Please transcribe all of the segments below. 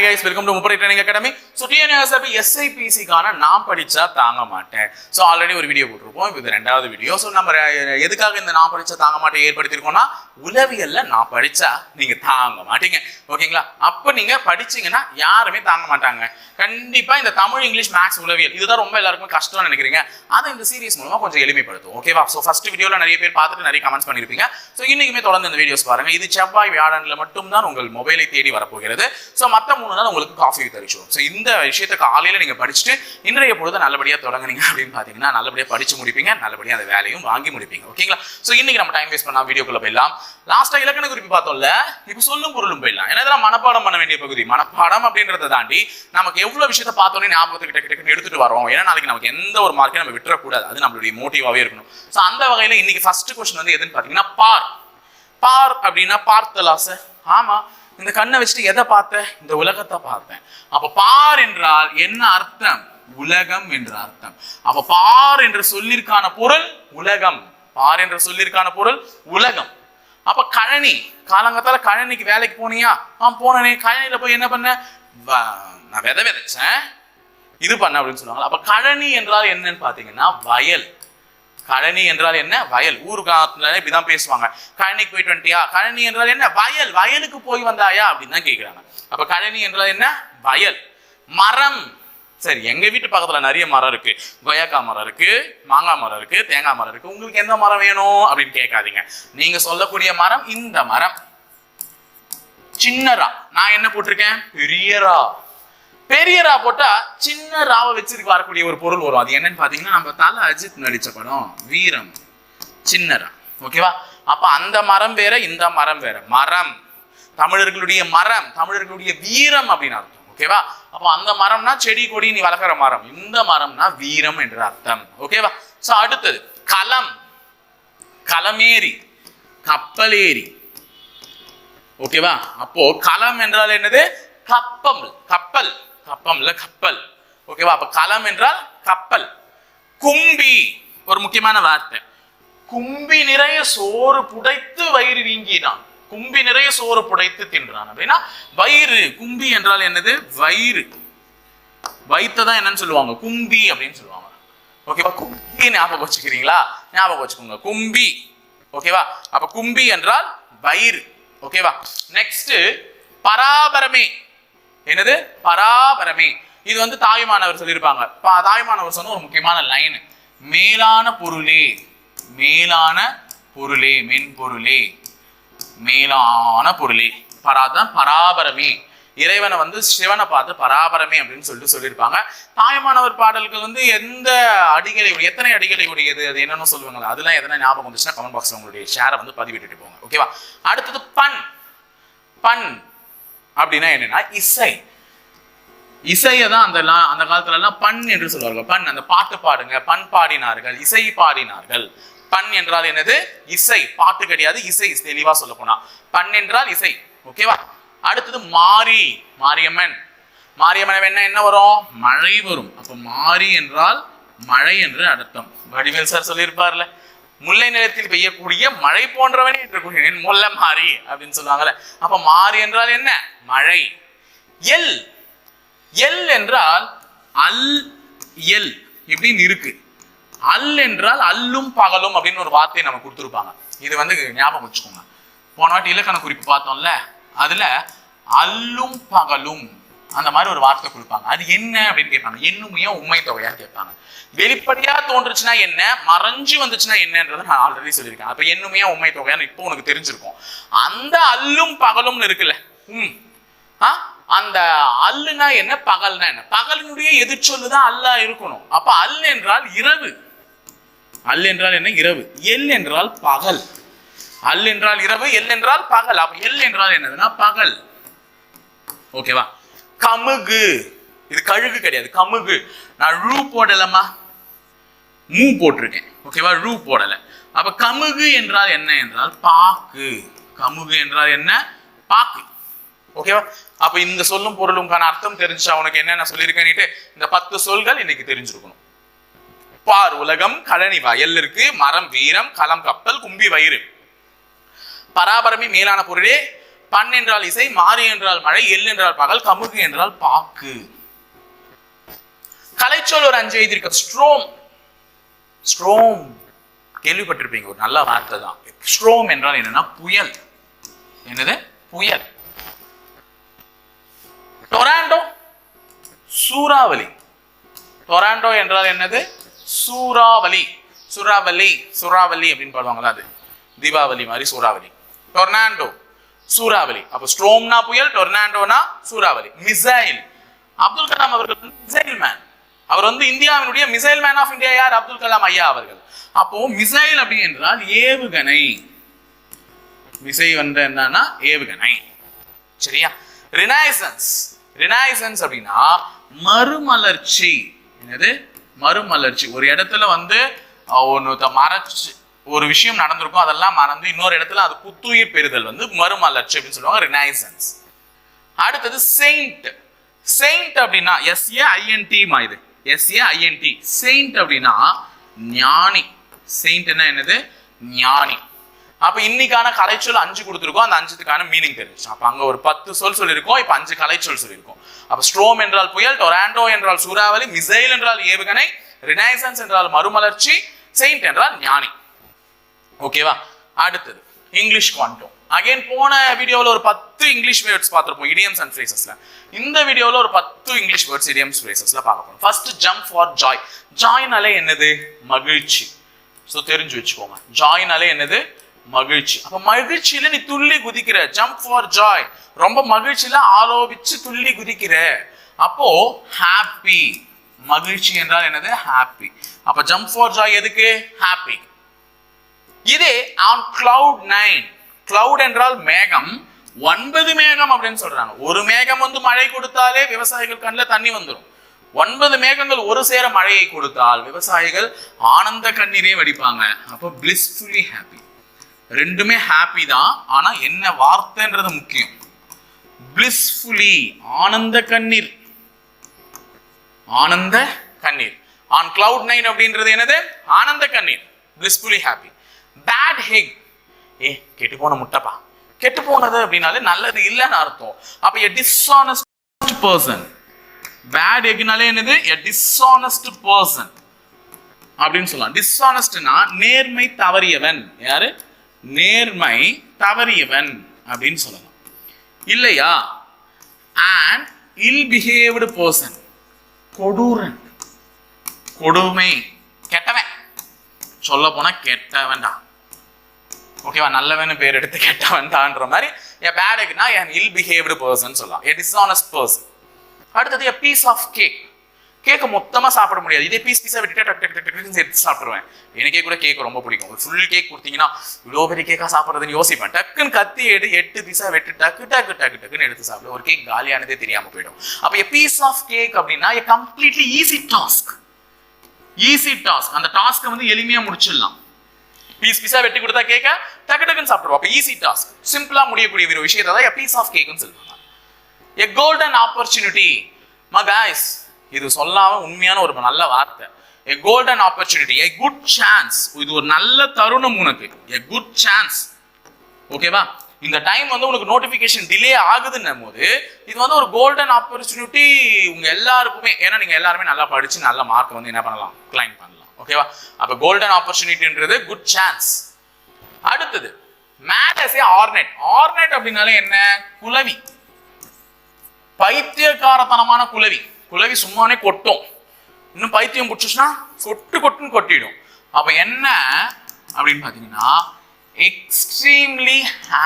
Hi guys, welcome to Mupari Training Academy. So TNSRB SIPC கான நான் படிச்சா தாங்க மாட்டேன். So already ஒரு வீடியோ போட்டுருப்போம். இப்போ இது ரெண்டாவது வீடியோ. So நம்ம எதுக்காக இந்த நான் படிச்சா தாங்க மாட்டேன் ஏற்படுத்திருக்கோம்னா உளவியல்ல நான் படிச்சா நீங்க தாங்க மாட்டீங்க. ஓகேங்களா? அப்ப நீங்க படிச்சீங்கன்னா யாருமே தாங்க மாட்டாங்க. கண்டிப்பா இந்த தமிழ் இங்கிலீஷ் மேத்ஸ் உளவியல் இதுதான் ரொம்ப எல்லாருக்கும் கஷ்டம்னு நினைக்கிறீங்க. அதை இந்த சீரிஸ் மூலமா கொஞ்சம் எளிமைப்படுத்தும். ஓகேவா? So first வீடியோல நிறைய பேர் பார்த்துட்டு நிறைய கமெண்ட்ஸ் பண்ணிருப்பீங்க. So இன்னைக்குமே தொடர்ந்து இந்த வீடியோஸ் பாருங்க. இது செவ்வாய் வியாழன்ல மட்டும் தான் உங்கள் மொபைலை தேடி வரப்போகிறது. So மத்த 3 நாள் உங்களுக்கு காஃபி தரிச்சோம். ஸோ இந்த விஷயத்தை காலையில் நீங்கள் படிச்சுட்டு இன்றைய பொழுது நல்லபடியாக தொடங்குனீங்க அப்படின்னு பார்த்தீங்கன்னா நல்லபடியாக படிச்சு முடிப்பீங்க, நல்லபடியாக அந்த வேலையும் வாங்கி முடிப்பீங்க. ஓகேங்களா? ஸோ இன்னைக்கு நம்ம டைம் வேஸ்ட் பண்ணா வீடியோக்குள்ள போயிடலாம். லாஸ்ட்டாக இலக்கண குறிப்பு பார்த்தோம்ல, இப்போ சொல்லும் பொருளும் போயிடலாம். ஏன்னா இதெல்லாம் மனப்பாடம் பண்ண வேண்டிய பகுதி. மனப்பாடம் அப்படின்றத தாண்டி நமக்கு எவ்வளோ விஷயத்தை பார்த்தோன்னே ஞாபகத்துக்கு கிட்ட எடுத்துட்டு வரோம். ஏன்னா நாளைக்கு நமக்கு எந்த ஒரு மார்க்கையும் நம்ம விட்டுறக்கூடாது. அது நம்மளுடைய மோட்டிவாகவே இருக்கணும். ஸோ அந்த வகையில் இன்னைக்கு ஃபர்ஸ்ட் கொஸ்டின் வந்து எதுன்னு பார்த்தீங்கன்னா பார். பார் அப்படின்னா பார்த்தலாச. ஆமா, இந்த கண்ணை வச்சுட்டு எதை பார்த்தேன்? இந்த உலகத்தை பார்த்தேன். அப்ப பார் என்றால் என்ன அர்த்தம்? உலகம் என்ற அர்த்தம். அப்ப பார் என்ற சொல்லிற்கான பொருள் உலகம். பார் என்ற சொல்லிற்கான பொருள் உலகம். அப்ப கழனி, காலங்கத்தால கழனிக்கு வேலைக்கு போனியா? போனே. கழனியில போய் என்ன பண்ண? நான் விதைச்சேன், இது பண்ண அப்படின்னு சொல்லுவாங்க. அப்ப கழனி என்றால் என்னன்னு பாத்தீங்கன்னா வயல். கழனி என்றால் என்ன? வயல். ஊர் காலத்துல இப்படிதான் பேசுவாங்க. கழனிக்கு போயிட்டு வந்துட்டியா? கழனி என்றால் என்ன? வயல். வயலுக்கு போய் வந்தாயா அப்படின்னு தான் கேட்கிறாங்க. அப்ப கழனி என்றால் என்ன? வயல். மரம். சரி, எங்க வீட்டு பக்கத்துல நிறைய மரம் இருக்கு. கொய்யாக்காய் மரம் இருக்கு, மாங்காய் மரம் இருக்கு, தேங்காய் மரம் இருக்கு. உங்களுக்கு எந்த மரம் வேணும் அப்படின்னு கேட்காதீங்க. நீங்க சொல்லக்கூடிய மரம் இந்த மரம். சின்னரா. நான் என்ன போட்டிருக்கேன்? பெரியரா. பெரியரா போட்டா சின்ன ராவை வச்சிருக்கு வரக்கூடிய ஒரு பொருள் வரும். அது என்னன்னு பாத்தீங்கன்னா நம்ம தல அஜித் நடிச்ச படம் வீரம். சின்னரா. ஓகேவா? அப்ப அந்த மரம் வேற, இந்த மரம் வேற. மரம் தமிழர்களுடைய மரம், தமிழர்களுடைய வீரம் அப்படின்னு அர்த்தம். ஓகேவா? அப்ப அந்த மரம்னா செடி கொடி நீ வளர்க்குற மரம், இந்த மரம்னா வீரம் என்ற அர்த்தம். ஓகேவா? சோ அடுத்தது களம். களமேரி, கப்பலேரி. ஓகேவா? அப்போ களம் என்றால் என்னது? கப்பல். கப்பல். கப்பம்ல கப்பல். ஓகேவா? அப்ப களம் என்றால் கப்பல். கும்பி ஒரு முக்கியமான வார்த்தை. கும்பி நிறைய சோறு புடைத்து வயிறு வீங்கினான். கும்பி நிறைய சோறு புடைத்து தின்றான் அப்படின்னா வயிறு. கும்பி என்றால் என்னது? வயிறு. வயிற்றுதான் என்னன்னு சொல்லுவாங்க? கும்பி அப்படின்னு சொல்லுவாங்க. ஓகேவா? கும்பி ஞாபகம் வச்சுக்கிறீங்களா? ஞாபகம் வச்சுக்கோங்க. கும்பி. ஓகேவா? அப்ப கும்பி என்றால் வயிறு. ஓகேவா? நெக்ஸ்ட் பராபரமே. என்னது? பராபரமே. இது வந்து தாயுமானவர் சொல்லியிருப்பாங்க. தாயுமானவர் சொன்ன ஒரு முக்கியமான லைன். மேலான பொருளே, மேலான பொருளே, மென்பொருளே, மேலான பொருளே. பராதான் பராபரமே. இறைவனை வந்து சிவனை பார்த்து பராபரமே அப்படின்னு சொல்லியிருப்பாங்க. தாயுமானவர் பாடல்கள் வந்து எந்த அடிகளை, எத்தனை அடிகளை உடையது, அது என்னன்னு சொல்லுவாங்க. அதெல்லாம் எதனா ஞாபகம் வந்துச்சுன்னா கமெண்ட் பாக்ஸ்ல உங்களுடைய ஷேரை வந்து பதிவிட்டுட்டு போங்க. ஓகேவா? அடுத்தது பண். பண் அப்படின்னா என்னன்னா இசை. இசையை தான் அந்த காலத்துல எல்லாம் பண் என்று சொல்வார்கள். பண், அந்த பாட்டு பாடுங்க, பண் பாடினார்கள், இசை பாடினார்கள். பண் என்றால் என்னது? இசை. பாட்டு கிடையாது, இசை. தெளிவா சொல்ல போனா பண் என்றால் இசை. ஓகேவா? அடுத்தது மாரி. மாரியம்மன். மாரியம்மன் என்ன வரும்? மழை வரும். அப்ப மாரி என்றால் மழை என்று அர்த்தம். வடிவேல் சார் சொல்லியிருப்பார்ல, முல்லை நிலத்தில் பெய்யக்கூடிய மழை போன்றவனே என்று முல்லை மாறி அப்படின்னு சொல்லுவாங்கல்ல. அப்ப மாறி என்றால் என்ன? மழை. எல். எல் என்றால் அல் எல் இப்படின்னு இருக்கு. அல் என்றால் அல்லும் பகலும் அப்படின்னு ஒரு வார்த்தையை நம்ம கொடுத்துருப்பாங்க. இது வந்து ஞாபகம் வச்சுக்கோங்க. போன வாட்டி இலக்கண குறிப்பு பார்த்தோம்ல, அதுல அல்லும் பகலும் அந்த மாதிரி ஒரு வார்த்தை கொடுப்பாங்க. அது என்ன அப்படின்னு கேட்பாங்க. எண்ணுமையா உண்மை தொகையா கேட்பாங்க. வெளிப்படையா தோன்றுச்சுன்னா என்ன, மறைஞ்சு வந்துச்சுன்னா என்னன்றதை நான் ஆல்ரெடி சொல்லியிருக்கேன். அப்ப எண்ணுமையா உண்மை தொகையான்னு இப்போ உனக்கு தெரிஞ்சிருக்கும். அந்த அல்லும் பகலும் இருக்குல்ல, அந்த அல்லுனா என்ன, பகல்னா என்ன? பகலினுடைய எதிர்ச்சொல்லுதான் அல்லா இருக்கணும். அப்ப அல் என்றால் இரவு. அல் என்றால் என்ன? இரவு. எல் என்றால் பகல். அல் என்றால் இரவு, எல் என்றால் பகல். அப்ப எல் என்றால் என்னதுன்னா பகல். ஓகேவா? கமுகு. இது கழுகு கிடையாது, கமுகு. நான் ரூ போடலமா, மூ போட்டிருக்கேன். ஓகேவா? ரூ போடல. அப்ப கமுகு என்றால் என்ன என்றால் பாக்கு. கமுகு என்றால் என்ன? பாக்கு. ஓகேவா? அப்ப இந்த சொல்லும் பொருளுக்கான அர்த்தம் தெரிஞ்சா உனக்கு என்னென்ன சொல்லியிருக்கேன்னு இந்த 10 சொல்கள் இன்னைக்கு தெரிஞ்சிருக்கணும். பார் உலகம், கழனி வயல் இருக்கு, மரம் வீரம், களம் கப்பல், கும்பி வயிறு. பராபரமே மேலான பொருளே, பண் என்றால் இசை, மாறி என்றால் மழை, எள் என்றால் பகல், கமுகு என்றால் பாக்கு. கலைச்சொல் ஒரு 5 எழுதியிருக்க. ஸ்ட்ரோம். ஸ்ட்ரோம் கேள்விப்பட்டிருப்பீங்க, ஒரு நல்ல வார்த்தை தான். ஸ்ட்ரோம் என்றால் என்னன்னா புயல். என்னது? புயல். டொராண்டோ சூறாவளி. டொராண்டோ என்றால் என்னது? சூறாவளி. சூறாவளி சூறாவளி அப்படின்னு பாடுவாங்களா, அது தீபாவளி மாதிரி சூறாவளி. டொர்னாண்டோ சூறாவளி. அப்ப ஸ்ட்ரோம்னா புயல், டொர்னாண்டோனா சூறாவளி. மிசைல். அப்துல் கலாம் அவர்கள் மிசைல் மேன். அவர் இந்தியாவினுடைய மிசைல் மேன் ஆஃப் இந்தியா யார்? அப்துல் கலாம் ஐயா அவர்கள். அப்போ மிசைல் அப்படி என்றால் ஏவுகணை. மிசை என்னன்னா ஏவுகணை. சரியா? ரினைசன்ஸ். ரினைசன்ஸ் அப்படின்னா மறுமலர்ச்சி. என்னது? மறுமலர்ச்சி. ஒரு இடத்துல மறைச்சு ஒரு விஷயம் நடந்திருக்கும், அதெல்லாம் மறந்து இன்னொரு இடத்துல அது புத்துயிர் பெறுதல் மறுமலர்ச்சி அப்படின்னு சொல்லுவாங்க, ரினைசன்ஸ். அடுத்தது செயின்ட். செயின்ட் அப்படின்னா SAINT இது. SAINT. செயின்ட் அப்படின்னா ஞானி. செயின்ட்னா என்னது? ஞானி. அப்ப இன்னைக்கான கலைச்சொல் 5 கொடுத்துருக்கோம். அந்த 5த்துக்கான மீனிங் தெரிஞ்சு. அப்ப அங்க ஒரு 10 சொல் சொல்லியிருக்கோம், இப்ப 5 கலைச்சொல் சொல்லியிருக்கோம். அப்ப ஸ்ட்ரோம் என்றால் புயல், டொராண்டோ என்றால் சூறாவளி, மிசைல் என்றால் ஏவுகணை, ரினைசன்ஸ் என்றால் மறுமலர்ச்சி, செயின்ட் என்றால் ஞானி. ஓகேவா? அடுத்தது இங்கிலீஷ் குவாண்டம். அகைன் போன வீடியோல ஒரு 10 இங்கிலீஷ் வேர்ட்ஸ் பார்த்திருப்போம் இடியம்ஸ் அண்ட் ஃப்ரேசஸ்ல. இந்த வீடியோல ஒரு 10 இங்கிலீஷ் வேர்ட்ஸ் இடியம்ஸ் ஃப்ரேசஸ்ல பார்க்க போறோம். First jump for joy. ஜாய்னாலே என்னது? மகிழ்ச்சி. சோ தெரிஞ்சு வச்சுக்கோங்க. ஜாய்னாலே என்னது? மகிழ்ச்சி. அப்ப மகிழ்ச்சியில நீ துள்ளி குதிக்கிற. Jump for joy. ரொம்ப மகிழ்ச்சியில ஆலோபிச்சு துள்ளி குதிக்கிற. அப்போ ஹாப்பி. மகிழ்ச்சி என்றால் என்னது? ஹாப்பி. அப்ப ஜம்ப் ஃபார் ஜாய் எதுக்கு? ஹாப்பி. இதே ஆன் கிளவுட் 9. கிளவுட் என்றால் மேகம். 9 மேகம் அப்படின்னு சொல்றாங்க. ஒரு மேகம் மழை கொடுத்தாலே விவசாயிகள் கண்ணில் தண்ணி வந்துடும். 9 மேகங்கள் ஒரு சேர மழையை கொடுத்தால் விவசாயிகள் ஆனந்த கண்ணீரே வடிப்பாங்க. அப்போ blissfully happy. ரெண்டுமே ஹாப்பி தான், ஆனா என்ன வார்த்தைன்றது முக்கியம். blissfully ஆனந்த கண்ணீர். ஆனந்த கண்ணீர். on cloud 9 அப்படின்றது என்னது? ஆனந்த கண்ணீர். blissfully happy. bad egg. கெட்டு போன முட்டைப்பா. கெட்டு போனது அப்படின்னாலே நல்லது இல்லைன்னு அர்த்தம். அப்ப a dishonest person. bad eggனாலே என்னது? a dishonest person அப்படின்னு சொல்லலாம். dishonestனா நேர்மை தவறியவன். யாரு? நேர்மை தவறியவன் அப்படின்னு சொல்லலாம். இல்லையா? and ill behaved person. கொடூரன். கொடுமை. கெட்டவன். சொல்ல போனா கெட்டவன் தான். ஓகேவா? நல்லவன் பேர் எடுத்து கெட்டவன் தான்ற மாதிரி a bad eggனா an ill behaved person சொல்லலாம். a dishonest person. அடுத்தது a piece of cake. கேக்க மொத்தமா சாப்பிட முடியாது. இதே பீஸா விட்டுட்டு எடுத்து சாப்பிடுவேன். எனக்கே கூட கேக் ரொம்ப பிடிக்கும். ஒரு ஃபுல் கேக் கொடுத்தீங்கன்னா இவ்வளோ பெரிய கேக்கா சாப்பிட்றதுன்னு யோசிப்பேன். டக்குன்னு கத்தி 8 பீஸா வெட்டு டக்குன்னு எடுத்து சாப்பிடுவேன். ஒரு கேக் காலியானதே தெரியாம போயிடும். அப்ப a piece of cake அப்படின்னா a completely easy task. Easy task. அந்த டாஸ்க்கை எளிமையா முடிச்சிடலாம். பீஸா வெட்டி கொடுத்தா கேக்க டக்குன்னு சாப்பிடுவோம். அப்ப ஈஸி டாஸ்க், சிம்பிளா முடியக்கூடிய ஒரு விஷயத்தை தான் a piece of cake ன்னு சொல்லுவாங்க. a golden opportunity. guys, இது சொல்லாம உண்மையான ஒரு நல்ல வார்த்தை. a golden opportunity, a good chance. இது ஒரு நல்ல தருணம் உனக்கு. a good chance. ஓகேவா? இந்த டைம் உனக்கு நோட்டிபிகேஷன் டிலே ஆகுதுன்னும் போது இது ஒரு கோல்டன் ஆப்பர்ச்சுனிட்டி உங்க எல்லாருக்குமே. ஏன்னா நீங்க எல்லாருமே நல்லா படிச்சு நல்ல மார்க் என்ன பண்ணலாம்? கிளைம் பண்ணலாம். ஓகேவா? அப்ப கோல்டன் ஆப்பர்ச்சுனிட்டின்றது குட் சான்ஸ். அடுத்தது mad as a hornet. hornet அப்படின்னாலே என்ன? குளவி. பைத்தியக்காரத்தனமான குளவி. குளவி சும்மானே கொட்டும். இன்னும் பைத்தியம் பிடிச்சுன்னா கொட்டுன்னு கொட்டிடும். அப்ப என்ன அப்படின்னு பாத்தீங்கன்னா எக்ஸ்ட்ரீம்லி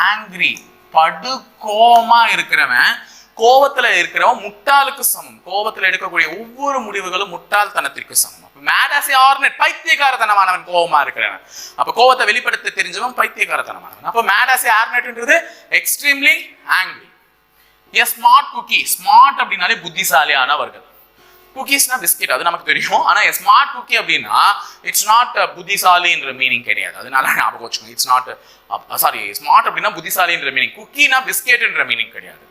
ஆங்கிரி. படு கோபமா இருக்கிறவன். கோபத்துல இருக்கிறவன் முட்டாளுக்கு சமம். கோபத்துல எடுக்கக்கூடிய ஒவ்வொரு முடிவுகளும் முட்டாள்தனத்திற்கு சமம். mad as a hornet, பைத்தியக்காரத்தனமானவன் கோபமா இருக்கிறவன். அப்ப கோபத்தை வெளிப்படுத்த தெரிஞ்சவன் பைத்தியக்காரத்தனமானவன். அப்ப mad as a hornetன்றது extremely angry. a smart cookie. Smart அப்படின்னாலே புத்திசாலியானவர்கள். குக்கீஸ்னா பிஸ்கெட், அது நமக்கு தெரியும். ஆனா ஸ்மார்ட் குக்கி அப்படின்னா இட்ஸ் நாட் புத்திசாலின்ற மீனிங் கிடையாது. அதனால ஞாபகம் வச்சுக்கோங்க. இட்ஸ் நாட் ஸ்மார்ட் அப்படின்னா புத்திசாலின்ற மீனிங். குக்கினா பிஸ்கெட்ன்ற மீனிங் கிடையாது.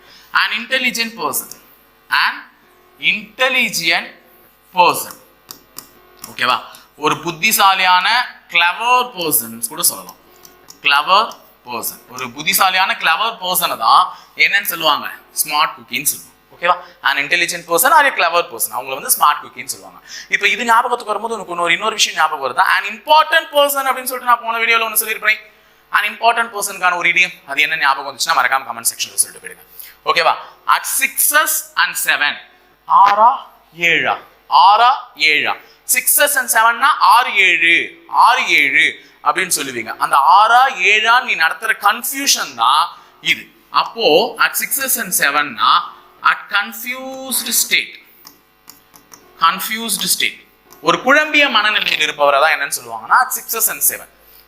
an intelligent person. an intelligent person. ஓகேவா? ஒரு புத்திசாலியான கிளவர் பர்சன் கூட சொல்லலாம். Clever person. ஒரு புத்திசாலியான கிளவர் பர்சனை தான் என்னன்னு சொல்லுவாங்க, ஸ்மார்ட் குக்கின்னு சொல்லுவாங்க. ஓகேவா, an intelligent person or a clever person, அவங்களை வந்து ஸ்மார்ட் குக்கின்னு சொல்லுவாங்க. இப்போ இது ஞாபகத்துக்கு வரும்போது உனக்கு இன்னொரு விஷயம் ஞாபகம் வருதா, an important person அப்படின்னு சொல்லிட்டு நான் போன வீடியோல ஒன்று சொல்லியிருப்பேன். an important personக்கான ஒரு இடியம், அது என்ன ஞாபகம் வந்துச்சுன்னா மறக்காம கமெண்ட் செக்ஷன்ல சொல்லிட்டு போயிடுங்க. ஓகேவா, at 6s and 7, 6 7 6 7 6s and 7னா 6 7 6 7 அப்படின்னு சொல்லுவீங்க. அந்த 6 7 நீ நடத்துற கன்ஃபியூஷன் தான் இது. அப்போ at 6s and 7னா at confused state, ஒரு குழம்பிய மனநிலையில் இருப்பவரை தான் என்னன்னு சொல்லுவாங்கன்னா at 6s and 7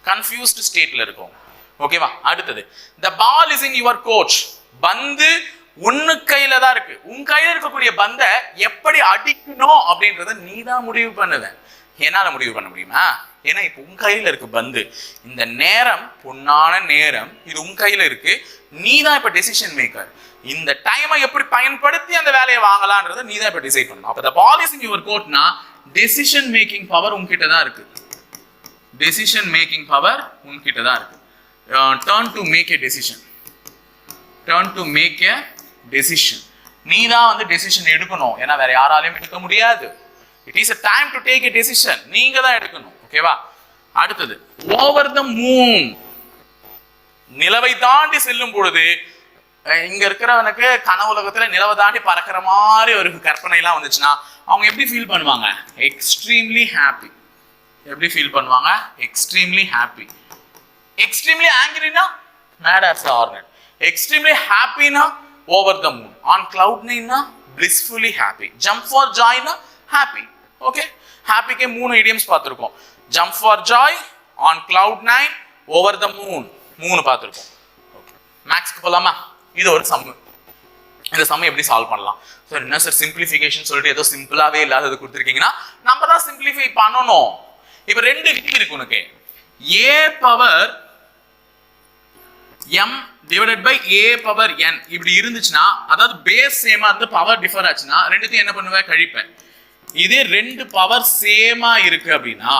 confused stateல இருக்கும். ஓகேவா, அடுத்தது the ball is in your coach, பந்து உன்னு கையில தான் இருக்கு. உன் கையில இருக்கக்கூடிய பந்தை எப்படி அடிக்கணும் அப்படின்றத நீ தான் முடிவு பண்ணுவ. என்னால முடிவு பண்ண முடியுமா? ஏன்னா இப்ப உன் கையில இருக்கு பந்து, இந்த நேரம் பொன்னான நேரம், இது உன் கையில இருக்கு, நீ தான் இப்ப டெசிஷன் மேக்கர். இந்த டைமை எப்படி பயன்படுத்தி அந்த வேலையை வாங்கலாம்ன்றத நீ தான் இப்ப டிசைட் பண்ணணும். அப்ப the ball is in your courtனா டெசிஷன் மேக்கிங் பவர் உன்கிட்ட தான் இருக்கு. டெசிஷன் மேக்கிங் பவர் உன்கிட்ட தான் இருக்கு. turn to make a decision, turn to make a decision. நீ தான் வந்து டெசிஷன் எடுக்கணும், ஏன்னா வேற யாராலையும் எடுக்க முடியாது. it is a time to take a decision, நீங்க தான் எடுக்கணும். ஓகேவா, அடுத்தது over the moon, நிலவை தாண்டி செல்லும் பொழுது இங்க இருக்கிறவனுக்கு கனவுலகத்துல நிலவை தாண்டி பறக்கிற மாதிரி ஒரு கற்பனை எல்லாம் வந்துச்சுன்னா அவங்க எப்படி ஃபீல் பண்ணுவாங்க? Extremely happy. எப்படி ஃபீல் பண்ணுவாங்க? Extremely happy. எக்ஸ்ட்ரீம்லி ஆங்கிரினா மேட் ஆஸ் ஆர்னட். எக்ஸ்ட்ரீம்லி ஹாப்பினா over the moon. On cloud நைன்னா blissfully happy. ஜம்ப் ஃபார் ஜாய்னா ஹாப்பி. ஓகே, ஹாப்பிக்கே 3 இடியம்ஸ் பார்த்துருக்கோம். Jump for joy, on cloud nine, over the moon, 3 பார்த்துருக்கோம். Okay, மேக்ஸ்க்கு போலாமா? இது ஒரு சம். இந்த சம் எப்படி சால்வ் பண்ணலாம்? சார் என்ன சார் சிம்பிளிஃபிகேஷன் சொல்லிட்டு ஏதோ சிம்பிளாவே இல்லாதது கொடுத்துருக்கீங்கன்னா நம்ம தான் சிம்பிளிஃபை பண்ணணும். இப்போ 2 விதி இருக்கு உனக்கு. a power m divided by a power n இப்படி இருந்துச்சுன்னா, அதாவது பேஸ் சேமா இருந்து பவர் டிஃபர் ஆச்சுன்னா ரெண்டுத்தையும் என்ன பண்ணுவேன்? கழிப்பேன். இதே 2 பவர் சேமா இருக்கு அப்படின்னா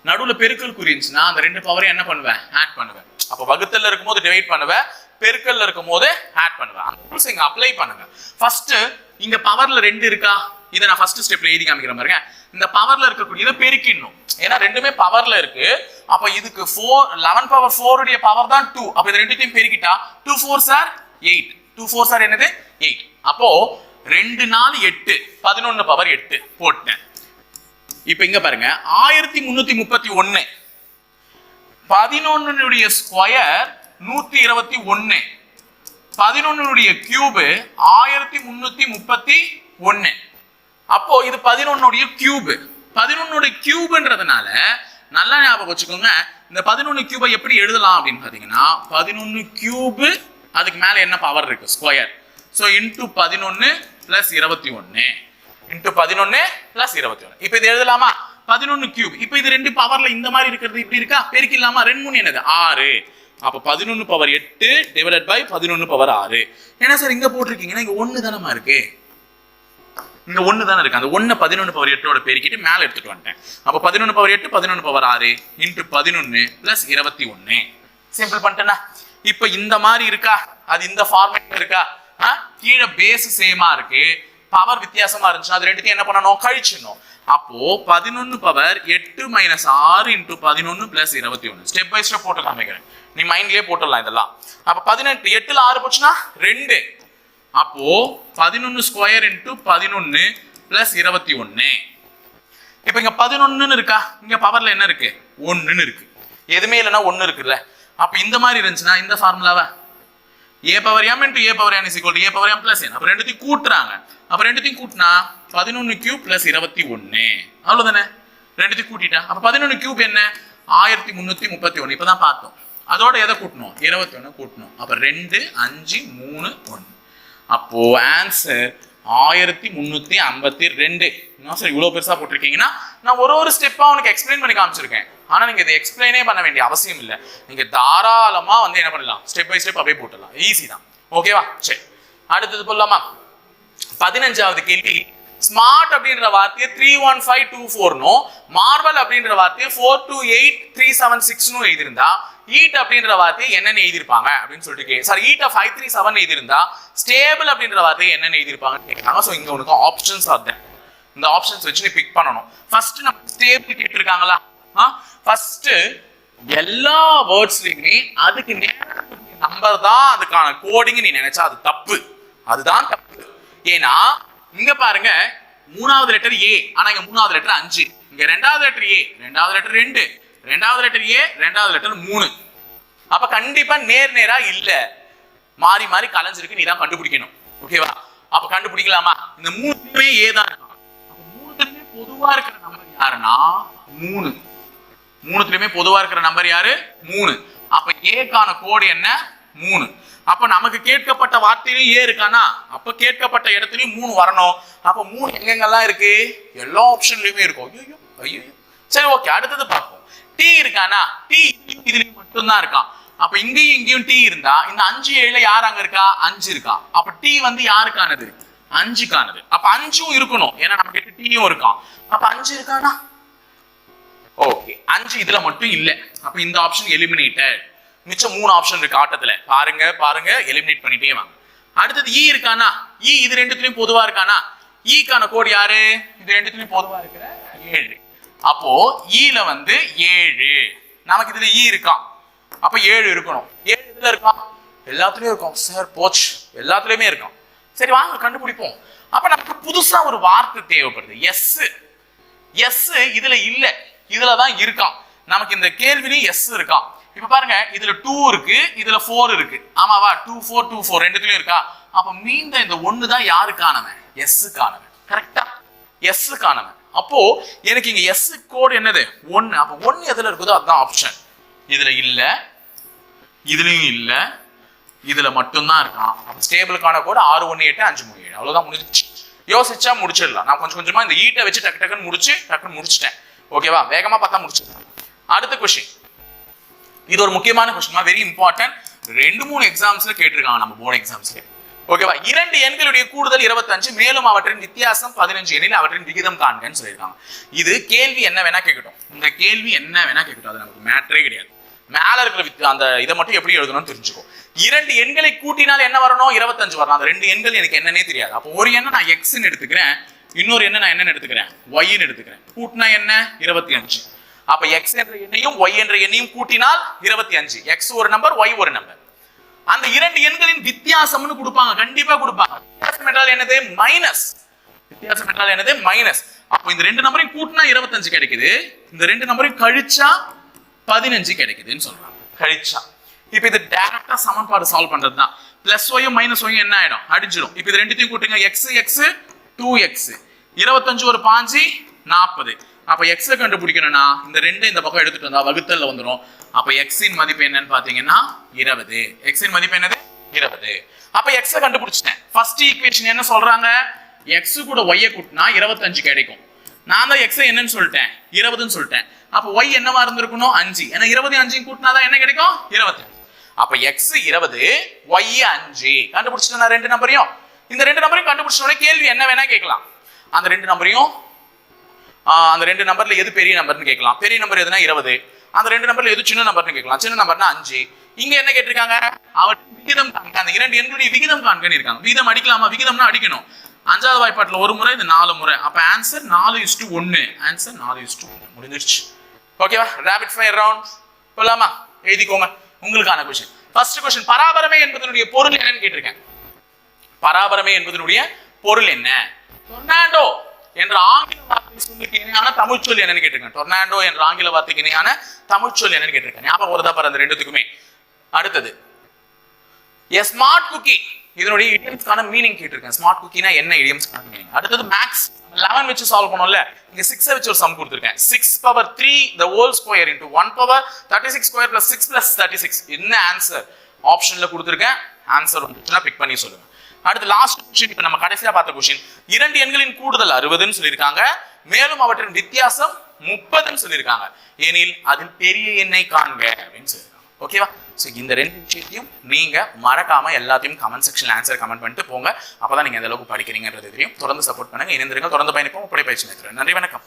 நடுவுல பெருக்கல் குறிஞ்சுன்னா அந்த 2 பவரையும் என்ன பண்ணுவேன்? ஆட் பண்ணுவேன். அப்போ வகுத்தல்ல இருக்கும்போது டிவைட் பண்ணுவேன், பெருக்கல்ல இருக்கும்போது ஆட் பண்ணுவேன். அந்த ரூல்ஸ் இங்க அப்ளை பண்ணுங்க. ஃபர்ஸ்ட் இங்க பவர்ல 2 இருக்கா, இதை நான் ஃபர்ஸ்ட் ஸ்டெப்ல எழுதி காமிக்கிறேன் பாருங்க. இந்த பவர்ல இருக்கக்கூடிய இதை பெருக்கிடணும். ஏன்னா ரெண்டுமே பவர்ல இருக்கு. அப்ப இதுக்கு 11 பவர் 4 உடைய பவர் தான் 2. அப்ப இது ரெண்டுத்தையும் பெருக்கிட்டா 2 4s are 8. 2 4s are என்னது? 8. அப்போ 2 4 8, 11 பவர் 8 போட்டேன். இப்ப இங்க பாருங்க 1331, 11 உடைய ஸ்கொயர் 121, 11 உடைய கியூப் 1331. அப்போ இது 11 உடைய கியூப். 11 உடைய கியூப்ன்றதுனால நல்லா ஞாபகம் வச்சுக்கோங்க. இந்த 11 கியூபை எப்படி எழுதலாம் அப்படின்னு பாத்தீங்கன்னா 11 கியூப் அதுக்கு மேல என்ன பவர் இருக்கு? Square. So into 11 plus 21 into 11 plus 21. இப்போ இது எழுதலாமா? 11 கியூப். இப்போ இது 2 பவர்ல இந்த மாதிரி இருக்கிறது இப்படி இருக்கா? பெருக்கிடலாமா? 2 3 என்னது? 6. அப்ப 11 பவர் 8 டிவைடட் பை 11 பவர் 6. ஏன்னா சார் இங்க போட்டிருக்கீங்கன்னா இங்க 1 தானமா இருக்கு, இங்க 1 தானே இருக்கு. அந்த 1 11 பவர் 8ஓட பெருக்கிட்டு மேல எடுத்துட்டு வந்துட்டேன். அப்ப 11 power 8 11 power 6 into 11 plus 21. Simple பண்ணிட்டேன்னா இப்ப இந்த மாதிரி இருக்கா? அது இந்த ஃபார்மேட்ல இருக்கா? கீழே பேஸ் சேமா இருக்கு, பவர் வித்தியாசமா இருந்துச்சுன்னா அது ரெண்டுத்தையும் என்ன பண்ணணும்? கழிச்சிடணும். அப்போ 11 power 8 minus 6 into 11 plus 21. Step by step போட்டு காமிக்கிறேன், நீ மைண்ட்லயே போட்டுடலாம் இதெல்லாம். அப்ப 18 8ல 6 போச்சுன்னா 2. அப்போ 11 ஸ்கொயர் இன்டு 11 பிளஸ் 21. இப்ப இங்க 11 இருக்கா? இங்க பவர்ல என்ன இருக்கு? 1 இருக்கு. எதுவுமே இல்லைன்னா 1 இருக்குல்ல. அப்ப இந்த மாதிரி இருந்துச்சுன்னா இந்த ஃபார்முலாவை a power m into a power n is equal to a power m plus n. அப்ப ரெண்டுத்தையும் கூட்டுறாங்க. அப்ப ரெண்டுத்தையும் கூட்டினா 11 கியூப் பிளஸ் 21. அவ்வளவுதானே? ரெண்டுத்தையும் கூட்டிட்டா அப்ப 11 கியூப் என்ன? 1331. இப்பதான் பார்த்தோம். அதோட எதை கூட்டணும்? 21 கூட்டணும். அப்ப 2 5 3 1. அப்போ ஆன்சர் 1352. என்ன சார் இவ்வளவு பெருசா போட்டிருக்கீங்கன்னா நான் ஒரு ஸ்டெப்பா உனக்கு எக்ஸ்பிளைன் பண்ணி காமிச்சிருக்கேன். ஆனா நீங்க இதை எக்ஸ்பிளைனே பண்ண வேண்டிய அவசியம் இல்லை. நீங்க தாராளமா வந்து என்ன பண்ணலாம்? ஸ்டெப் பை ஸ்டெப் அப்படியே போட்டுடலாம். ஈஸி தான். ஓகேவா? சரி, அடுத்தது போடலாமா? 15வது கேள்வி. ஸ்மார்ட் அப்படின்ற வார்த்தையை 31524 நோ, மார்வல் அப்படின்ற வார்த்தையை 428376 நோ எழுதிருந்தா ஈட் அப்படின்ற வார்த்தையை என்னன்னு எழுதிருப்பாங்க அப்படின்னு சொல்லிட்டு சார் ஈட்ட 537 எழுதிருந்தா ஸ்டேபிள் அப்படின்ற வார்த்தையை என்னன்னு எழுதிருப்பாங்கன்னு கேட்கறாங்க. சோ இங்க உனக்கு ஆப்ஷன்ஸ் ஆர் தேர். இந்த ஆப்ஷன்ஸ் வச்சு நீ பிக் பண்ணணும். ஃபர்ஸ்ட் நம்ம ஸ்டேபிள் கேட்டிருக்காங்களா? ஃபர்ஸ்ட் எல்லா வேர்ட்ஸ்லயுமே அதுக்கு நம்பர் தான் அதுக்கான கோடிங் நீ நினைச்சா அது தப்பு. அதுதான் தப்பு. ஏன்னா இங்க பாருங்க மூணாவது லெட்டர் ஏ, ஆனா இங்க மூணாவது லெட்டர் 5, இங்க ரெண்டாவது லெட்டர் ஏ, ரெண்டாவது லெட்டர் 2, ரெண்டாவது லெட்டர் ஏ, ரெண்டாவது லெட்டர் 3. அப்ப கண்டிப்பா நேரா இல்ல, மாறி மாறி கலைஞ்சிருக்கு, நீ தான் கண்டுபிடிக்கணும். ஓகேவா? அப்ப கண்டுபிடிக்கலாமா? இந்த மூணுமே ஏ தான். மூணுத்துலயுமே பொதுவா இருக்கிற நம்பர் யாருன்னா 3. மூணுத்துலயுமே பொதுவா இருக்கிற நம்பர் யாரு? 3. அப்ப ஏக்கான கோடு என்ன? 3. அப்ப நமக்கு கேட்கப்பட்ட வார்த்தையிலும் ஏ இருக்கானா? அப்ப கேட்கப்பட்ட இடத்துலயும் 3 வரணும். அப்ப 3 எங்கெங்கெல்லாம் இருக்கு? எல்லா ஆப்ஷன்லயுமே இருக்கும். ஐயோ ஐயோ. சரி ஓகே, அடுத்தது பார்ப்போம். டி இருக்கானா? டி இதுலயும் மட்டும் தான் இருக்கான். அப்ப இங்கேயும் இங்கேயும் டி இருந்தா இந்த 5 7ல யார் அங்க இருக்கா? 5 இருக்கா. அப்ப டி வந்து யாருக்கானது? 5க்கானது. அப்ப 5ம் இருக்கணும், ஏன்னா நம்ம கிட்ட டீயும் இருக்கான். அப்ப 5 இருக்கானா? ஓகே, 5 இதுல மட்டும் இல்ல. அப்ப இந்த ஆப்ஷன் எலிமினேட்டட். மிச்சம் 3 ஆப்ஷன் இருக்கு ஆட்டத்துல. பாருங்க பாருங்க, எலிமினேட் பண்ணிட்டே வாங்க. அடுத்தது ஈ இருக்கானா? ஈ இது ரெண்டுத்துலயும் பொதுவா இருக்கானா? ஈக்கான கோடு யாரு? இது ரெண்டுத்துலயும் பொதுவா இருக்கிற 7. அப்போ ஈல வந்து 7. நமக்கு இதுல ஈ இருக்கான், அப்ப 7 இருக்கணும். 7 இதுல இருக்கான்? எல்லாத்துலயும் இருக்கும் சார். போச், எல்லாத்துலயுமே இருக்கான். சரி வாங்க கண்டுபிடிப்போம். அப்ப நமக்கு புதுசா ஒரு வார்த்தை தேவைப்படுது. எஸ். எஸ் இதுல இல்ல, இதுலதான் இருக்கான். நமக்கு இந்த கேள்விலையும் எஸ் இருக்கான். இப்ப பாருங்க, இதுல 2 இருக்கு, இதுல 4 இருக்கு. ஆமாவா? 2 4 2 4 ரெண்டுத்துலயும் இருக்கா? அப்ப மீண்டும் இந்த 1 தான் யாருக்கானவன்? எஸ் கானவன். கரெக்டா? எஸ் கானவன். அப்போ எனக்கு இங்க எஸ் கோடு என்னது? 1. அப்ப 1 எதுல இருக்குதோ அதுதான் ஆப்ஷன். இதுல இல்ல, இதுலயும் இல்ல, இதுல மட்டும் தான் இருக்கான். ஸ்டேபிளுக்கான கோடு 61853. அவ்வளவுதான், முடிஞ்சிச்சு. யோசிச்சா முடிச்சிடலாம். நான் கொஞ்சம் கொஞ்சமா இந்த ஈட்டை வச்சு டக்குன்னு முடிச்சிட்டேன். ஓகேவா? வேகமா பார்த்தா முடிச்சிடலாம். அடுத்த கொஸ்டின், இது ஒரு முக்கியமான கொஸ்டின், வெரி இம்பார்ட்டன்ட். 2-3 எக்ஸாம்ஸ்ல கேட்டிருக்காங்க நம்ம போர்டு எக்ஸாம்ஸ்ல. ஓகேவா? 2 எண்களுடைய கூடுதல் 25, மேலும் அவற்றின் வித்தியாசம் 15 எனில் அவற்றின் விகிதம் காண்கன்னு சொல்லியிருக்காங்க. இது கேள்வி என்ன வேணா கேட்கட்டும். இந்த கேள்வி என்ன வேணா கேட்கட்டும், அது நமக்கு மேட்டரே கிடையாது. மேல இருக்கிற அந்த இதை மட்டும் எப்படி எழுதணும்னு தெரிஞ்சுக்கோ. 2 எண்களை கூட்டினால் என்ன வரணும்? 25 வரணும். அந்த 2 எண்கள் எனக்கு என்னன்னே தெரியாது. அப்போ ஒரு எண்ணை நான் எக்ஸ்ன்னு எடுத்துக்கிறேன், இன்னொரு எண்ணை நான் என்னன்னு எடுத்துக்கிறேன்? ஒய்ன்னு எடுத்துக்கிறேன். கூட்டினா என்ன? 25. அப்ப எக்ஸ் என்ற எண்ணையும் ஒய் என்ற எண்ணையும் கூட்டினால் 25. எக்ஸ் ஒரு நம்பர், ஒய் ஒரு நம்பர். அந்த 2 எண்களின் வித்தியாசம்னு கொடுப்பாங்க, கண்டிப்பா கொடுப்பாங்க. வித்தியாசம் என்றால் என்னது? மைனஸ். வித்தியாசம் என்றால் என்னது? மைனஸ். அப்போ இந்த 2 நம்பரையும் கூட்டினா 25 கிடைக்குது, இந்த 2 நம்பரையும் கழிச்சா 15 கிடைக்குதுன்னு சொல்றாங்க. கழிச்சா. இப்ப இது டைரக்டா சமன்பாடு சால்வ் பண்றது தான். பிளஸ் ஒய்யும் மைனஸ் ஒய்யும் என்ன ஆயிடும்? அடிச்சிடும். இப்ப இது ரெண்டுத்தையும் கூட்டுங்க. எக்ஸ் எக்ஸ் 2x, 25 ஒரு 5 40. அப்ப எக்ஸ் கண்டுபிடிக்கணும்னா இந்த 2 இந்த பக்கம் எடுத்துட்டு வந்தா வகுத்தல்ல வந்துரும். அப்ப எக்ஸ் இன் மதிப்பு என்னன்னு பாத்தீங்கன்னா 20. எக்ஸ் இன் மதிப்பு என்னது? 20. அப்ப எக்ஸ் கண்டுபிடிச்சிட்டேன். ஃபர்ஸ்ட் ஈக்குவேஷன் என்ன சொல்றாங்க? எக்ஸ் கூட ஒய்யை கூட்டினா 25 கிடைக்கும். நான் தான் எக்ஸ் என்னன்னு சொல்லிட்டேன், 20ன்னு சொல்லிட்டேன். அப்ப ஒய் என்னவா இருந்திருக்கணும்? 5. ஏன்னா 20 5 கூட்டினாதான் என்ன கிடைக்கும்? 20. அப்ப எக்ஸ் 20, ஒய் 5. கண்டுபிடிச்சிட்டேன் 2 நம்பரையும். இந்த 2 நம்பரையும் கண்டுபிடிச்சோட கேள்வி என்ன வேணா கேட்கலாம். அந்த 2 நம்பரையும் அந்த 2 நம்பர்ல எது பெரிய நம்பர்னு கேட்கலாம். பெரிய நம்பர் எதுனா 20. அந்த 2 நம்பர்ல எது சின்ன நம்பர்னு கேட்கலாம். சின்ன நம்பர்னா 5. இங்க என்ன கேட்டிருக்காங்க? அவற்றின் விகிதம் காண்க. அந்த 2 எண்களுடைய விகிதம் காண்கன்னு இருக்காங்க. விகிதம் அடிக்கலாமா? விகிதம்னா அடிக்கணும். 5வது வாய்ப்பாட்டுல ஒரு முறை, இது 4 முறை. அப்ப ஆன்சர் 4:1. ஆன்சர் 4:1. முடிஞ்சிருச்சு. ஓகேவா? ரேபிட் ஃபயர் ரவுண்ட் போலாமா? எழுதிக்கோங்க உங்களுக்கான क्वेश्चन. ஃபர்ஸ்ட் क्वेश्चन, பராபரமே என்பதனுடைய பொருள் என்னன்னு கேட்டிருக்கேன். பராபரமே என்பதனுடைய பொருள் என்ன? டொர்னாடோ என்ற ஆங்கில வார்த்தை சொல்லுக்கு இணையான தமிழ் சொல் என்னன்னு கேட்டிருக்கேன். டொர்னாடோ என்ற ஆங்கில வார்த்தைக்கு இணையான தமிழ் சொல் என்னன்னு கேட்டிருக்கேன். ஞாபகம் வருதா பாரு அந்த ரெண்டுத்துக்குமே. அடுத்தது, எ ஸ்மார்ட் குக்கி, இதனுடைய இடியம்ஸ்க்கான மீனிங் கேட்டிருக்கேன். ஸ்மார்ட் குக்கினா என்ன இடியம்ஸ்க்கான மீனிங். அடுத்தது மேக்ஸ் 11 வச்சு சால்வ் பண்ணோம்ல, இங்க 6 வச்சு ஒரு சம் கொடுத்திருக்கேன். 6^3 the whole square into 1/36 square plus 6 plus 36. என்ன ஆன்சர் ஆப்ஷன்ல கொடுத்திருக்கேன். ஆன்சர் வந்துச்சுன்னா பிக் பண்ணி சொல்லுங்க. அடுத்து லாஸ்ட் क्वेश्चन, இப்ப நம்ம கடைசியா பார்த்த क्वेश्चन, 2 எண்களின் கூடுதல் 60ன்னு சொல்லியிருக்காங்க, மேலும் அவற்றின் வித்தியாசம் 30ன்னு சொல்லியிருக்காங்க. எனில் அதில் பெரிய எண்ணை காண்க அப்படின்னு சொல்லியிருக்காங்க. ஓகேவா? ஸோ இந்த 2 விஷயத்தையும் நீங்க மறக்காம எல்லாத்தையும் கமெண்ட் செக்ஷன்ல ஆன்சர் கமெண்ட் பண்ணிட்டு போங்க. அப்பதான் நீங்க எந்த அளவுக்கு படிக்கிறீங்கன்றது தெரியும். தொடர்ந்து சப்போர்ட் பண்ணுங்க, இணைந்திருங்க, தொடர்ந்து பயணிப்போம். உடற்பயிற்சி நேர்த்துறேன். நன்றி, வணக்கம்.